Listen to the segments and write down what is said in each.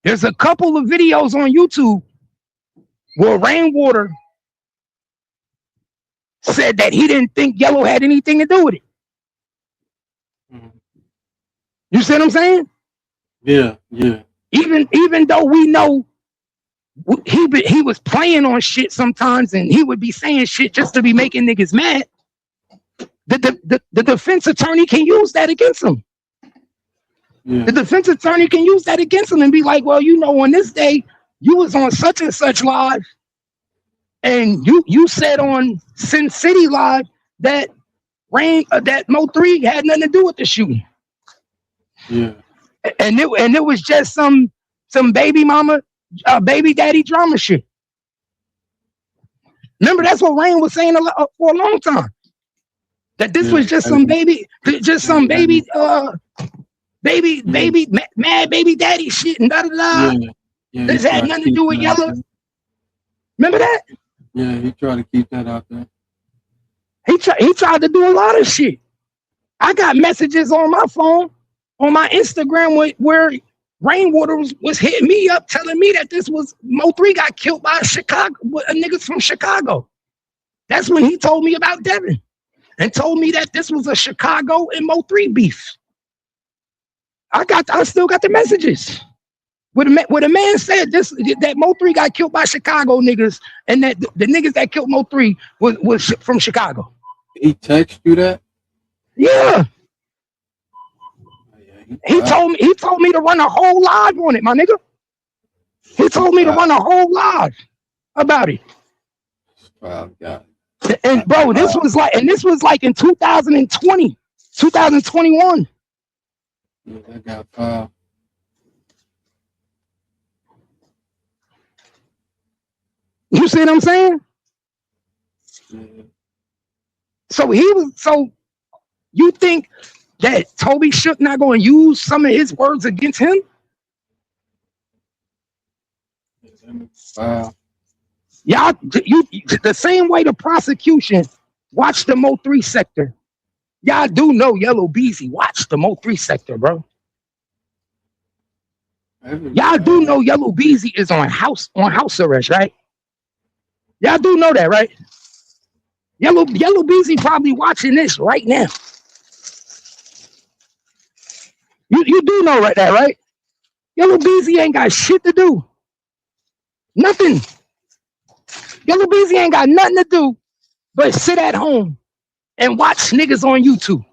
There's a couple of videos on YouTube where Rainwater said that he didn't think Yellow had anything to do with it. You see what I'm saying? Yeah, yeah. Even though we know he was playing on shit sometimes, and he would be saying shit just to be making niggas mad. The defense attorney can use that against him. Yeah. The defense attorney can use that against him and be like, well, you know, on this day you was on such and such live, and you said on Sin City live that that MO3 had nothing to do with the shooting. Yeah. And it was just some baby mama, baby daddy drama shit. Remember, that's what Rain was saying for a long time. That this was just some baby, mad baby daddy shit and da da da. Yeah, this had nothing to do with Yella. Remember that? Yeah, he tried to keep that out there. He tried to do a lot of shit. I got messages on my phone, on my Instagram, where Rainwater was hitting me up, telling me that this was MO3 got killed by a niggas from Chicago. That's when he told me about Devin and told me that this was a Chicago and MO3 beef. I still got the messages. Where the man said that MO3 got killed by Chicago niggas, and that the niggas that killed MO3 was from Chicago. He texted you that? Yeah. He told me to run a whole live on it, my nigga. He told me to run a whole live about it. Wow, God. And bro, this was like in 2020, 2021. Yeah, that got filed. You see what I'm saying? Yeah. So you think that Toby Shook not going to use some of his words against him? Wow. Y'all, the same way the prosecution watched the MO3 sector. Y'all do know Yella Beezy watched the MO3 sector, bro. Y'all do know Yella Beezy is on house arrest, right? Y'all do know that, right? Yella Beezy probably watching this right now. You do know that, right? Yella Beezy ain't got shit to do. Nothing. Yella Beezy ain't got nothing to do but sit at home and watch niggas on YouTube.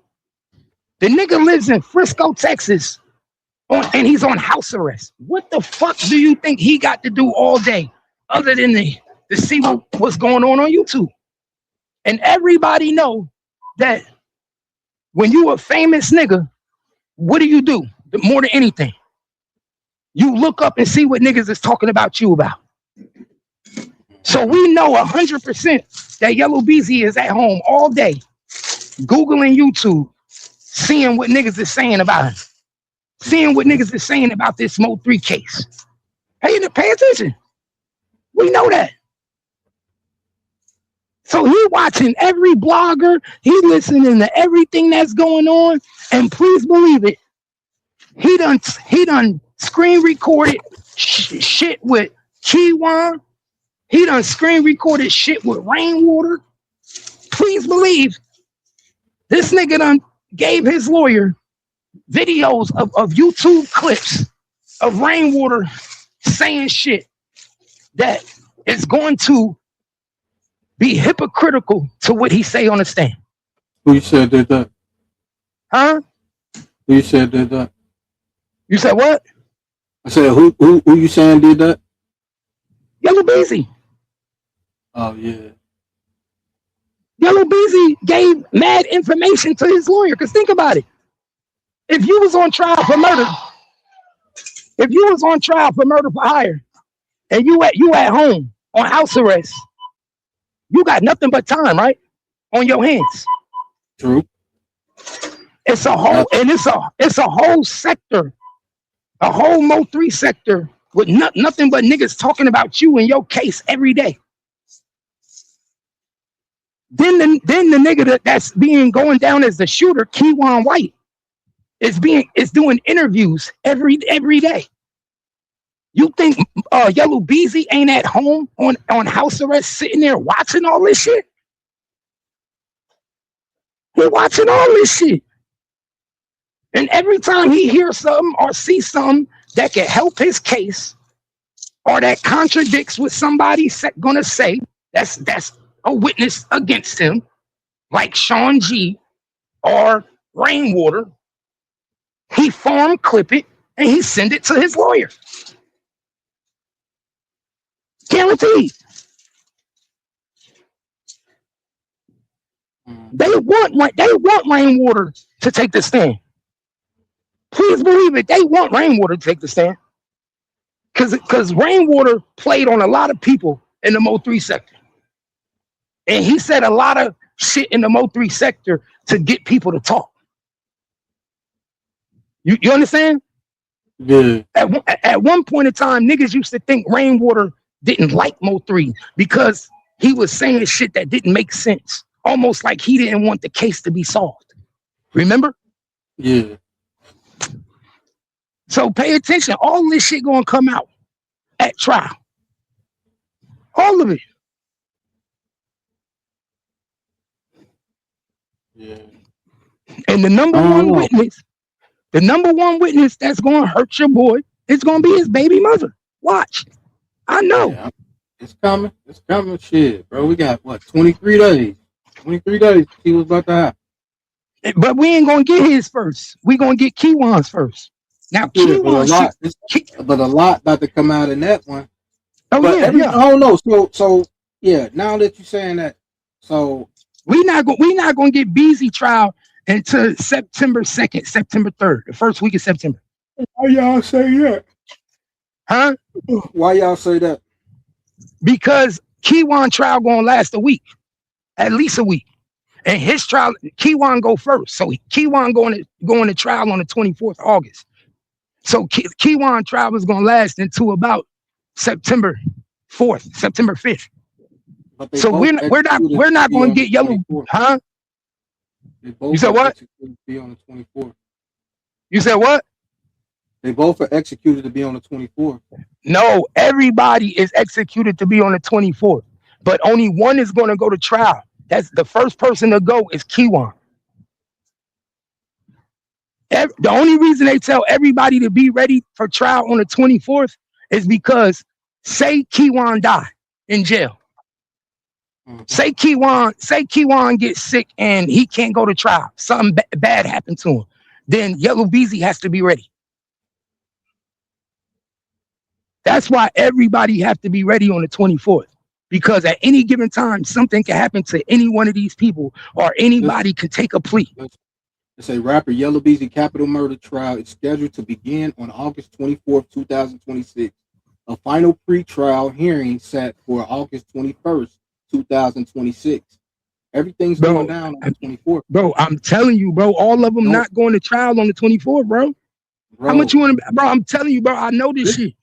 The nigga lives in Frisco, Texas, and he's on house arrest. What the fuck do you think he got to do all day other than to see what's going on YouTube? And everybody know that when you a famous nigga, what do? More than anything, you look up and see what niggas is talking about you about. So we know 100% that Yella Beezy is at home all day, Googling YouTube, seeing what niggas is saying about him, seeing what niggas is saying about this MO3 case. Pay attention. We know that. So he watching every blogger, he listening to everything that's going on, and please believe it, he done screen recorded shit with Kiwan. He done screen recorded shit with Rainwater. Please believe this nigga done gave his lawyer videos of YouTube clips of Rainwater saying shit that is going to be hypocritical to what he say on the stand. Who you said did that? Huh? Who you said did that? You said what? I said who you saying did that? Yella Beezy. Oh yeah. Yella Beezy gave mad information to his lawyer. Cause think about it. If you was on trial for murder for hire, and you at home on house arrest, you got nothing but time, right? On your hands. True. It's a whole, and it's a whole sector, a whole MO3 sector with nothing but niggas talking about you and your case every day. Then the nigga that's going down as the shooter, Kiwan White, is doing interviews every day. You think Yella Beezy ain't at home on house arrest sitting there watching all this shit? He watching all this shit. And every time he hears something or sees something that can help his case or that contradicts what somebody's gonna say, that's a witness against him, like Sean G or Rainwater, he form clip it and he send it to his lawyer. Guaranteed. They want Rainwater to take the stand. Please believe it. They want Rainwater to take the stand. Because Rainwater played on a lot of people in the MO3 sector. And he said a lot of shit in the MO3 sector to get people to talk. You understand? Yeah. At one point in time, niggas used to think Rainwater didn't like MO3 because he was saying shit that didn't make sense. Almost like he didn't want the case to be solved. Remember? Yeah. So pay attention. All this shit gonna come out at trial. All of it. Yeah. And the number one witness that's gonna hurt your boy is gonna be his baby mother. Watch. I know. Yeah. It's coming. It's coming. Shit, bro. We got what? 23 days. 23 days to see what's about to happen. But we ain't gonna get his first. We gonna get Keywan's first. Now, Yeah, but a lot about to come out in that one. Oh, but yeah. I don't know. So yeah. Now that you're saying that, so we not gonna get Beezy trial until September 2nd, September 3rd, the first week of September. Why y'all say that? Huh? Why y'all say that? Because Keywan trial gonna last a week, at least a week. And his trial, Keywan go first. So Keywan going to trial on the 24th of August. So Keywan trial is gonna last until about September 4th, September 5th. So we're not gonna get Yellow, huh? You said what? To be on the 24th. You said what? They both are executed to be on the 24th. No, everybody is executed to be on the 24th, but only one is going to go to trial. That's the first person to go is Keywan. The only reason they tell everybody to be ready for trial on the 24th is because say Keywan die in jail. Mm-hmm. Say Keywan gets sick and he can't go to trial. Something bad happened to him. Then Yella Beezy has to be ready. That's why everybody have to be ready on the 24th. Because at any given time, something can happen to any one of these people or anybody could take a plea. It's a rapper Yella Beezy capital murder trial. It's scheduled to begin on August 24th, 2026. A final pre-trial hearing set for August 21st, 2026. Everything's going down on the 24th. Bro, I'm telling you, bro, all of them not going to trial on the 24th, bro. How much you want to, bro? I'm telling you, bro, I know this shit.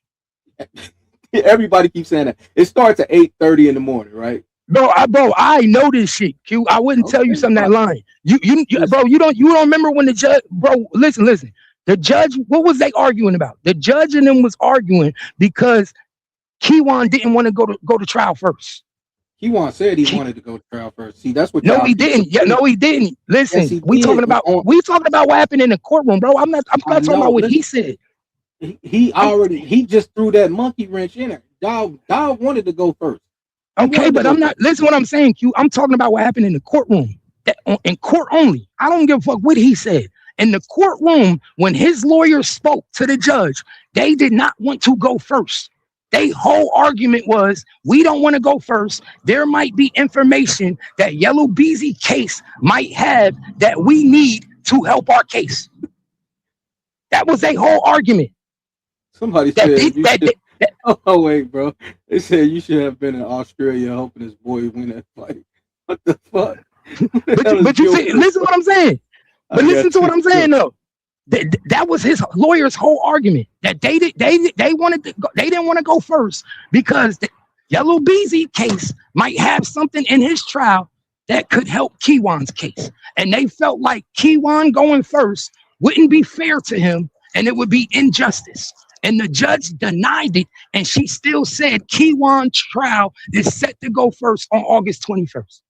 Everybody keeps saying that. It starts at 8:30 in the morning, right? Bro, I know this shit, Q. I wouldn't tell you something that lying. Bro, you don't remember when the judge, bro, listen. The judge, what was they arguing about? The judge and them was arguing because Keywan didn't want to go to trial first. Keywan said he wanted to go to trial first. See, that's what. No, he didn't. Yeah, no, he didn't. Listen, yes, we talking about what happened in the courtroom, bro. I'm not talking about what he said. He just threw that monkey wrench in it. Dog wanted to go first. Okay, but I'm not. Listen, what I'm saying, Q. I'm talking about what happened in the courtroom. In court only. I don't give a fuck what he said. In the courtroom, when his lawyer spoke to the judge, they did not want to go first. Their whole argument was, we don't want to go first. There might be information that Yella Beezy case might have that we need to help our case. That was their whole argument. Somebody said oh wait, bro. They said you should have been in Australia helping this boy win that fight. What the fuck? but you see, listen to what I'm saying. But listen to what I'm saying though. That was his lawyer's whole argument, that they wanted to go, they didn't want to go first because the Yella Beezy case might have something in his trial that could help Keywan's case, and they felt like Keywan going first wouldn't be fair to him, and it would be injustice. And the judge denied it, and she still said Keywan's trial is set to go first on August 21st.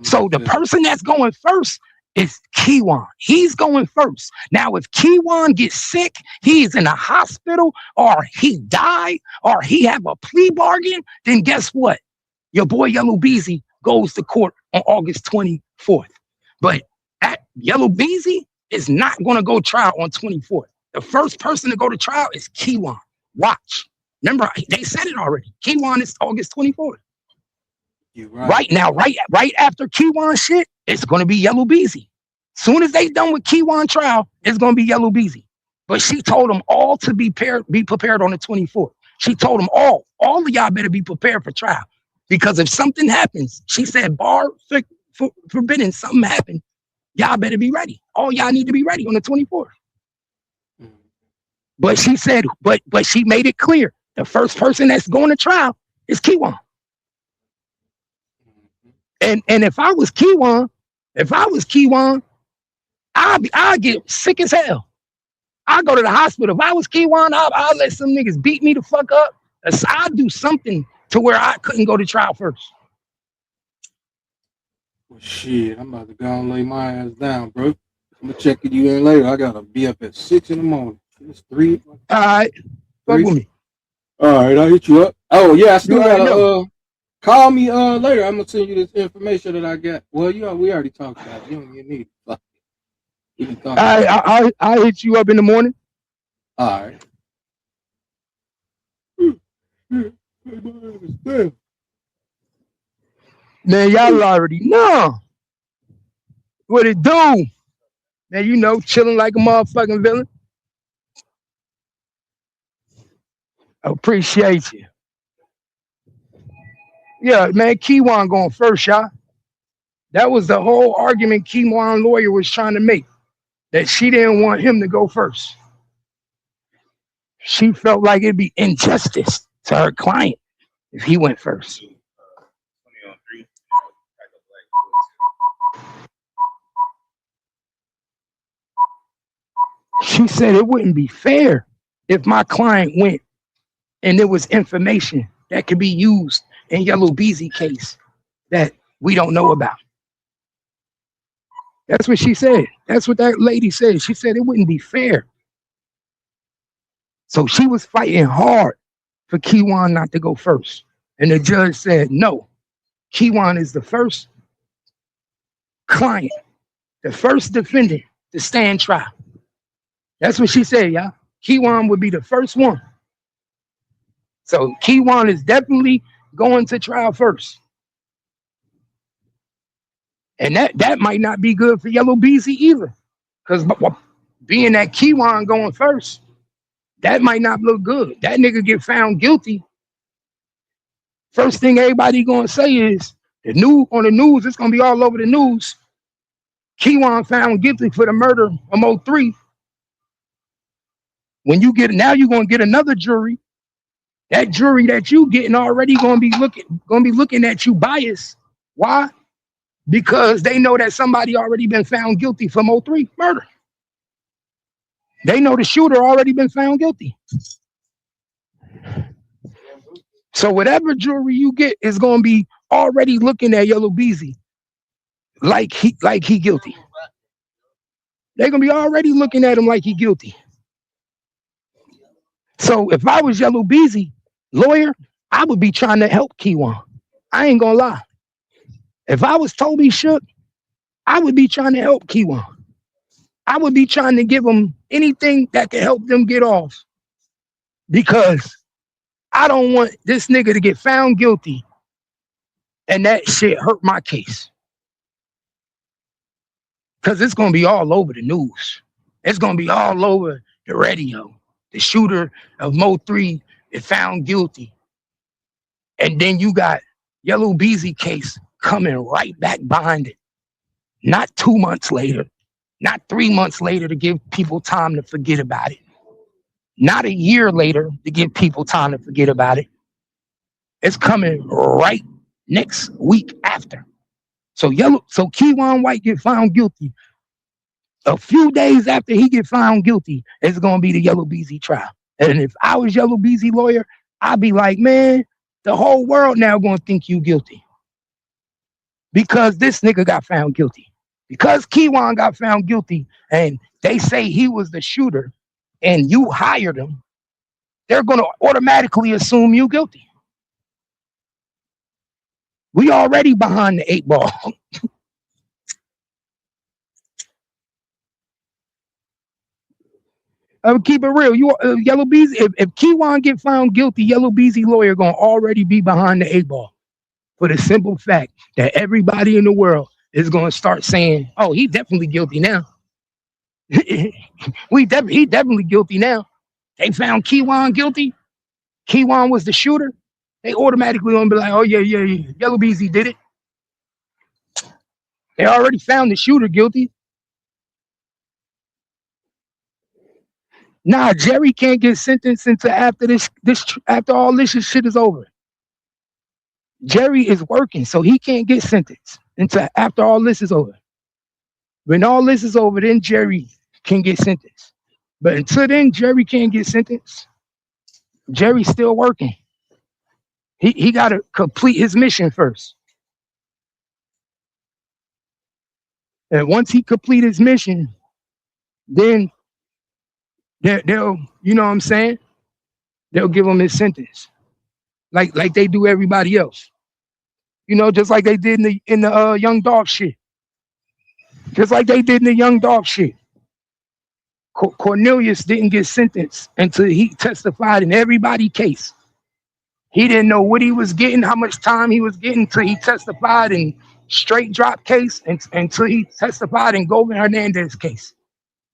So the person that's going first is Keywan. He's going first. Now, if Keywan gets sick, he's in a hospital, or he died, or he have a plea bargain, then guess what? Your boy Yella Beezy goes to court on August 24th. But Yella Beezy is not going to go trial on 24th. The first person to go to trial is Keywan. Watch. Remember, they said it already. Keywan is August 24th. You're Right now, right after Keywan shit, it's going to be Yella Beezy. Soon as they done with Keywan trial, it's going to be Yella Beezy. But she told them all to be prepared on the 24th. She told them all of y'all better be prepared for trial. Because if something happens, she said, bar forbidden, something happened, y'all better be ready. All y'all need to be ready on the 24th. But she said, but she made it clear, the first person that's going to trial is Keywan. And if I was Keywan, I'd get sick as hell. I'd go to the hospital. If I was Keywan, I'd let some niggas beat me the fuck up. I'd do something to where I couldn't go to trial first. Well, shit, I'm about to go and lay my ass down, bro. I'm gonna check you in later. I gotta be up at 6 in the morning. It's 3. All right, fuck with me. All right, I'll hit you up. Oh yeah, I still gotta call me later. I'm gonna send you this information that I got. Well, we already talked about it. You don't even need it. I'll hit you up in the morning. All right. Man, y'all already know what it do. Man, you know, chilling like a motherfucking villain. Appreciate you. Yeah, man, Keywan going first, y'all. That was the whole argument Keywan lawyer was trying to make, that she didn't want him to go first. She felt like it'd be injustice to her client if he went first. She said it wouldn't be fair if my client went and there was information that could be used in Yella Beezy case that we don't know about. That's what she said. That's what that lady said. She said it wouldn't be fair. So she was fighting hard for Keywan not to go first. And the judge said, no, Keywan is the first client, the first defendant to stand trial. That's what she said, y'all. Keywan would be the first one. So Keywan is definitely going to trial first. And that might not be good for Yella Beezy either. Because being that Keywan going first, that might not look good. That nigga get found guilty. First thing everybody gonna say is on the news, it's gonna be all over the news. Keywan found guilty for the murder of MO3. When you get now, you're gonna get another jury. That jury that you getting already gonna be looking at you biased. Why? Because they know that somebody already been found guilty for MO3 murder. They know the shooter already been found guilty. So whatever jury you get is gonna be already looking at Yella Beezy like he guilty. They're gonna be already looking at him like he guilty. So if I was Yella Beezy lawyer, I would be trying to help Keywan. I ain't gonna lie. If I was Toby Shook, I would be trying to help Keywan. I would be trying to give him anything that could help them get off. Because I don't want this nigga to get found guilty and that shit hurt my case. Because it's going to be all over the news. It's going to be all over the radio. The shooter of MO3 is found guilty. And then you got Yella Beezy case coming right back behind it. Not 2 months later, not 3 months later to give people time to forget about it. Not a year later to give people time to forget about it. It's coming right next week after. So Keywan White get found guilty. A few days after he get found guilty, it's gonna be the Yella Beezy trial. And if I was Yella Beezy lawyer, I'd be like, man, the whole world now gonna think you guilty because this nigga got found guilty. Because Kiwan got found guilty and they say he was the shooter and you hired him, they're gonna automatically assume you guilty. We already behind the 8 ball. I would keep it real. You Yella Beezy, if Kiwan get found guilty, Yella Beezy lawyer gonna already be behind the 8 ball. For the simple fact that everybody in the world is gonna start saying, "Oh, he definitely guilty now." He definitely guilty now. They found Kiwan guilty. Kiwan was the shooter. They automatically gonna be like, "Oh yeah. Yella Beezy did it." They already found the shooter guilty. Nah, Jerry can't get sentenced until after after all this shit is over. Jerry is working, so he can't get sentenced until after all this is over. When all this is over, then Jerry can get sentenced. But until then, Jerry can't get sentenced. Jerry's still working. He got to complete his mission first. And once he complete his mission, then they'll, you know what I'm saying? They'll give him his sentence, like they do everybody else. You know, just like they did in the young dog shit. Just like they did in the young dog shit. Cornelius didn't get sentenced until he testified in everybody's case. He didn't know what he was getting, how much time he was getting until he testified in straight drop case and until he testified in Goldman Hernandez case.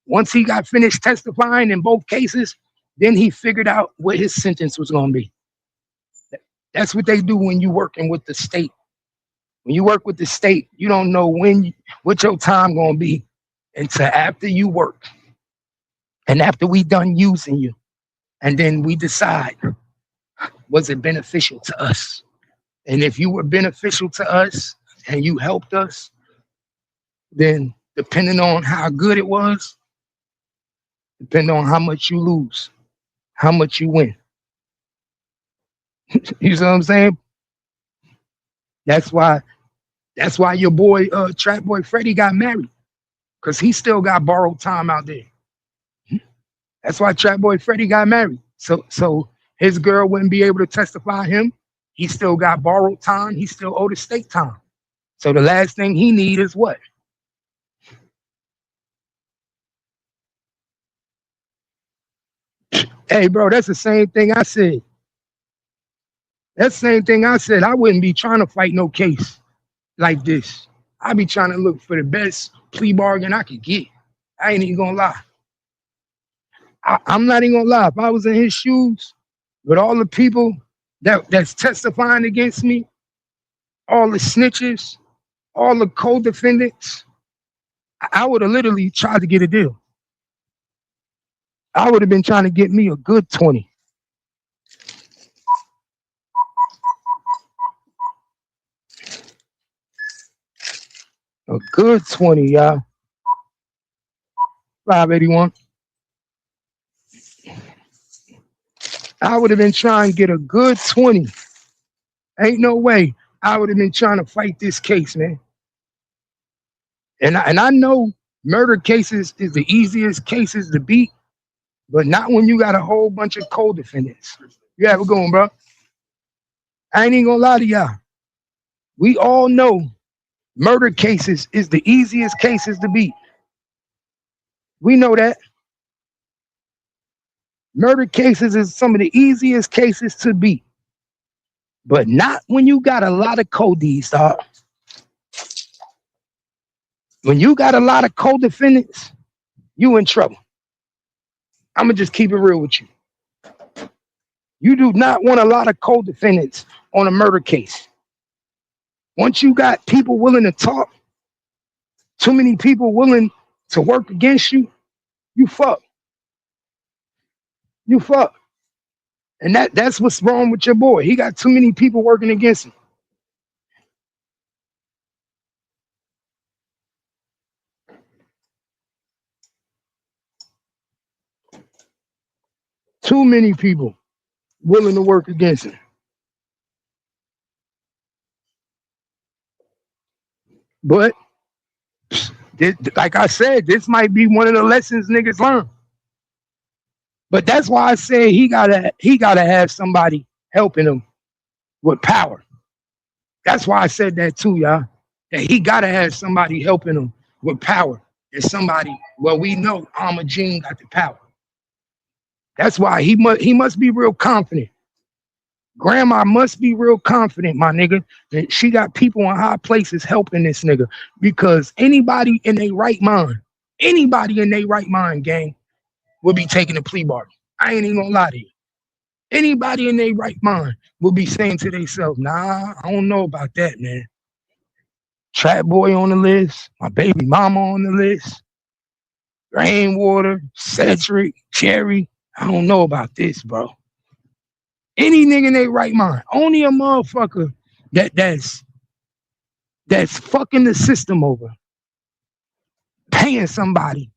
Once he got finished testifying in both cases, then he figured out what his sentence was going to be. That's what they do when you're working with the state. When you work with the state, you don't know what your time going to be until after you work and after we done using you. And then we decide, was it beneficial to us? And if you were beneficial to us and you helped us, then depending on how good it was, depending on how much you lose, how much you win. You see what I'm saying? That's why your boy Trap Boy Freddy got married. Cause he still got borrowed time out there. That's why Trap Boy Freddy got married. So his girl wouldn't be able to testify him. He still got borrowed time. He still owed the state time. So the last thing he need is what? Hey, bro, that's the same thing I said. That's the same thing I said. I wouldn't be trying to fight no case like this. I'd be trying to look for the best plea bargain I could get. I ain't even gonna lie. I'm not even gonna lie. If I was in his shoes with all the people that's testifying against me, all the snitches, all the co-defendants, I would have literally tried to get a deal. I would have been trying to get me a good 20. A good 20, y'all. 581. I would have been trying to get a good 20. Ain't no way I would have been trying to fight this case, man. And I know murder cases is the easiest cases to beat, but not when you got a whole bunch of co-defendants. You have it going, bro. I ain't even gonna lie to y'all. We all know murder cases is the easiest cases to beat. We know that. Murder cases is some of the easiest cases to beat. But not when you got a lot of co-Ds, dog. When you got a lot of co-defendants, you in trouble. I'm gonna just keep it real with you. You do not want a lot of co-defendants on a murder case. Once you got people willing to talk, too many people willing to work against you, you fuck. You fuck. And that's what's wrong with your boy. He got too many people working against him. Too many people willing to work against him. But like I said, this might be one of the lessons niggas learn. But that's why I say he gotta have somebody helping him with power. That's why I said that too, y'all. That he gotta have somebody helping him with power. And somebody, well, we know Alma Jean got the power. That's why he must be real confident. Grandma must be real confident, my nigga, that she got people in high places helping this nigga. Because anybody in their right mind, gang, will be taking a plea bargain. I ain't even gonna lie to you. Anybody in their right mind will be saying to themselves, nah, I don't know about that, man. Trap boy on the list, my baby mama on the list, Rainwater, Cedric, Cherry. I don't know about this, bro. Any nigga in their right mind. Only a motherfucker that's fucking the system over, paying somebody,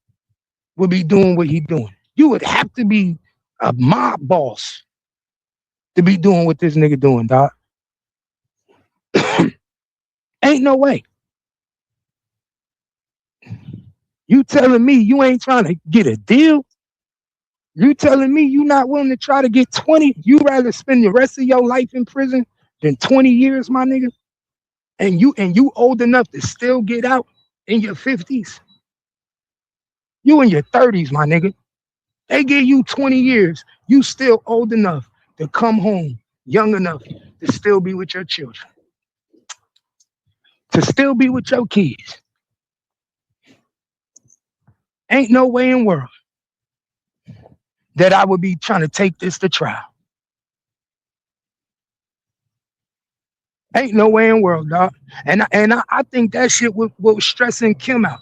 will be doing what he doing. You would have to be a mob boss to be doing what this nigga doing, dog. Ain't no way. You telling me you ain't trying to get a deal? You telling me you not willing to try to get 20? You rather spend the rest of your life in prison than 20 years, my nigga? And you old enough to still get out in your 50s? You in your 30s, my nigga. They give you 20 years. You still old enough to come home, young enough to still be with your children, to still be with your kids. Ain't no way in the world that I would be trying to take this to trial. Ain't no way in the world, dog. And I think that shit was stressing Kim out.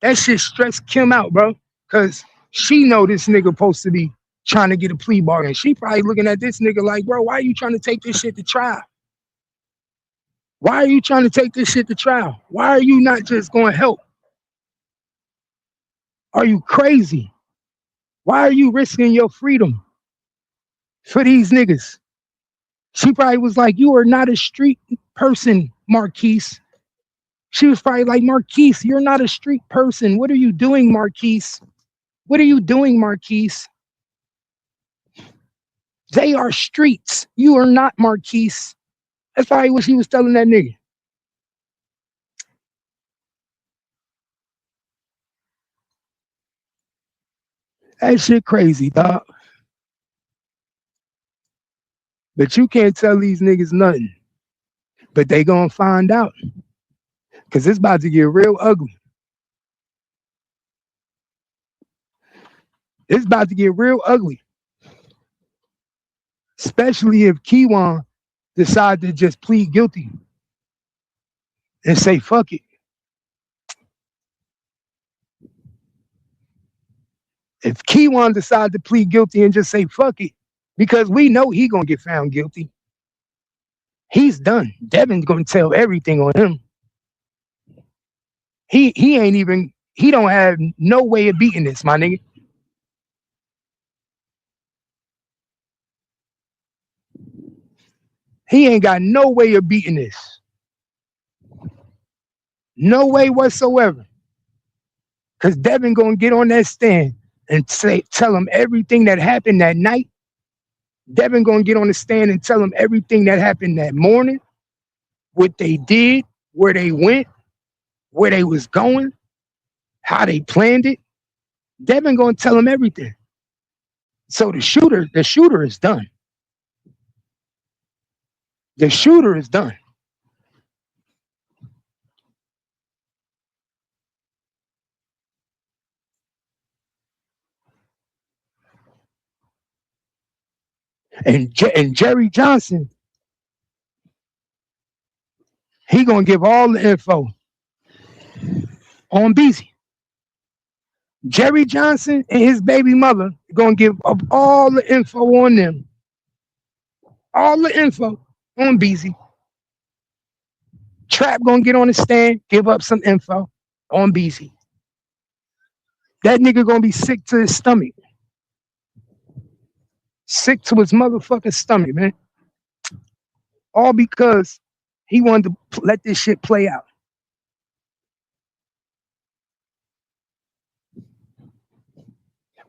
That shit stressed Kim out, bro. Cause she know this nigga supposed to be trying to get a plea bargain. She probably looking at this nigga like, bro, why are you trying to take this shit to trial? Why are you trying to take this shit to trial? Why are you not just going to help? Are you crazy? Why are you risking your freedom for these niggas? She probably was like, you are not a street person, Marquise. She was probably like, Marquise, you're not a street person. What are you doing, Marquise? What are you doing, Marquise? They are streets. You are not, Marquise. That's probably what she was telling that nigga. That shit crazy, dog. But you can't tell these niggas nothing. But they gonna find out. Because it's about to get real ugly. It's about to get real ugly. Especially if Kiwan decide to just plead guilty and say, fuck it. If Kiwan decide to plead guilty and just say, fuck it, because we know he gonna get found guilty. He's done. Devin's gonna tell everything on him. He don't have no way of beating this, my nigga. He ain't got no way of beating this. No way whatsoever. Because Devin gonna get on that stand and tell him everything that happened that night. Devin gonna get on the stand and tell him everything that happened that morning, what they did, where they went, where they was going, how they planned it. Devin gonna tell him everything. So the shooter is done. The shooter is done. And Jerry Johnson, he gonna give all the info on Beezy. Jerry Johnson and his baby mother gonna give up all the info on them. All the info on Beezy. Trap gonna get on the stand, give up some info on Beezy. That nigga gonna be sick to his stomach. Sick to his motherfucking stomach, man. All because he wanted to let this shit play out.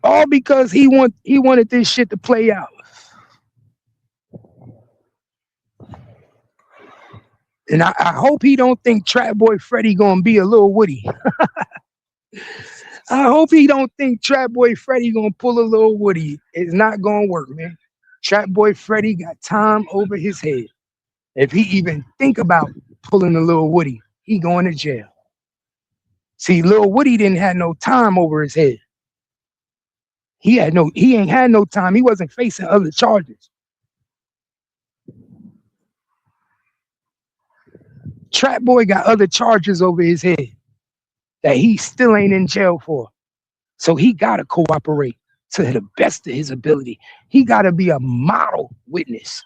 All because he wanted this shit to play out. And I hope he don't think Trap Boy Freddy gonna be a little Woody. I hope he don't think Trap Boy Freddy gonna pull a little Woody. It's not gonna work, man. Trap Boy Freddy got time over his head. If he even think about pulling a little Woody, he going to jail. See, Lil Woody didn't have no time over his head. He ain't had no time. He wasn't facing other charges. Trap Boy got other charges over his head that he still ain't in jail for. So he gotta cooperate to the best of his ability. He gotta be a model witness.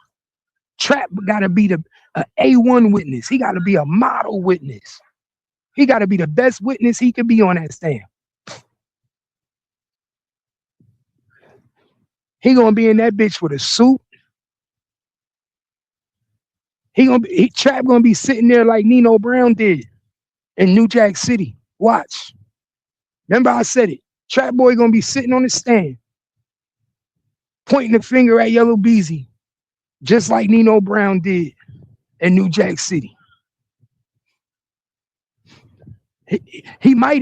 Trap gotta be the A1 witness. He gotta be a model witness. He gotta be the best witness he could be on that stand. He gonna be in that bitch with a suit. Trap gonna be sitting there like Nino Brown did in New Jack City. Watch. Remember I said it. Trap Boy gonna be sitting on the stand, pointing the finger at Yella Beezy, just like Nino Brown did in New Jack City. He might